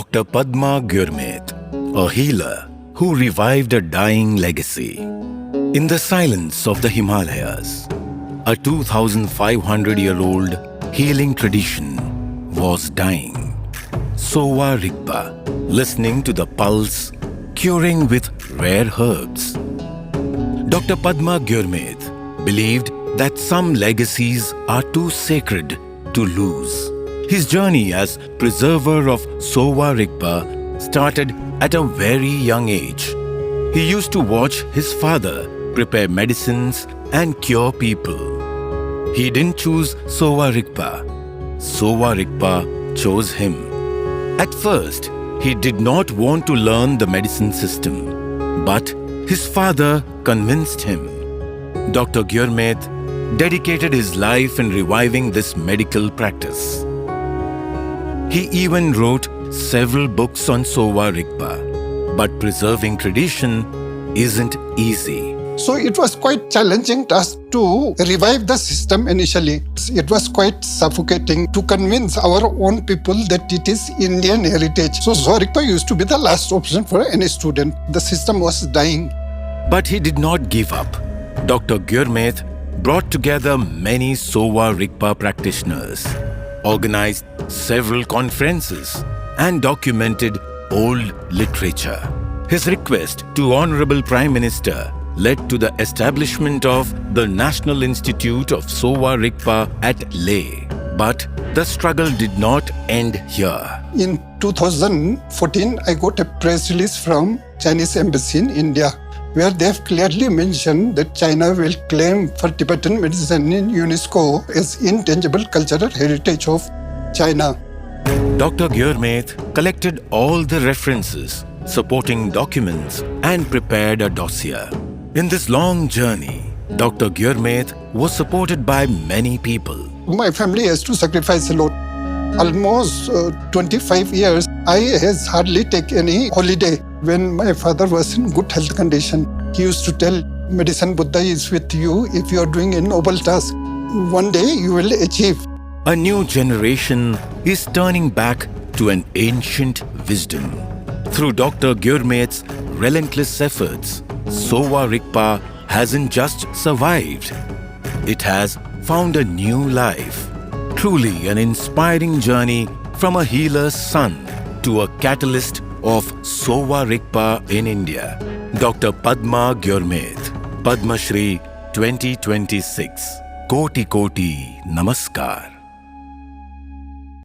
Dr. Padma Gurmet, a healer who revived a dying legacy. In the silence of the Himalayas, a 2,500-year-old healing tradition was dying. Sowa-Rigpa, listening to the pulse, curing with rare herbs. Dr. Padma Gurmet believed that some legacies are too sacred to lose. His journey as preserver of Sowa-Rigpa started at a very young age. He used to watch his father prepare medicines and cure people. He didn't choose Sowa-Rigpa. Sowa-Rigpa chose him. At first, he did not want to learn the medicine system, but his father convinced him. Dr. Gurmet dedicated his life in reviving this medical practice. He even wrote several books on Sowa-Rigpa. But preserving tradition isn't easy. So it was quite challenging task to revive the system initially. It was quite suffocating to convince our own people that it is Indian heritage. So Sowa-Rigpa used to be the last option for any student. The system was dying. But he did not give up. Dr. Gurmet brought together many Sowa-Rigpa practitioners, organized several conferences, and documented old literature. His request to Honorable Prime Minister led to the establishment of the National Institute of Sowa-Rigpa at Leh. But the struggle did not end here. In 2014, I got a press release from Chinese Embassy in India, where they have clearly mentioned that China will claim for Tibetan medicine in UNESCO as intangible cultural heritage of China. Dr. Gurmet collected all the references, supporting documents, and prepared a dossier. In this long journey, Dr. Gurmet was supported by many people. My family has to sacrifice a lot. Almost 25 years, I has hardly taken any holiday. When my father was in good health condition, he used to tell, "Medicine Buddha is with you. If you are doing a noble task, one day you will achieve." A new generation is turning back to an ancient wisdom. Through Dr. Gurmet's relentless efforts, Sowa-Rigpa hasn't just survived. It has found a new life. Truly an inspiring journey from a healer's son to a catalyst of Sowa-Rigpa in India. Dr. Padma Gurmet, Padma Shri 2026. Koti Koti Namaskar.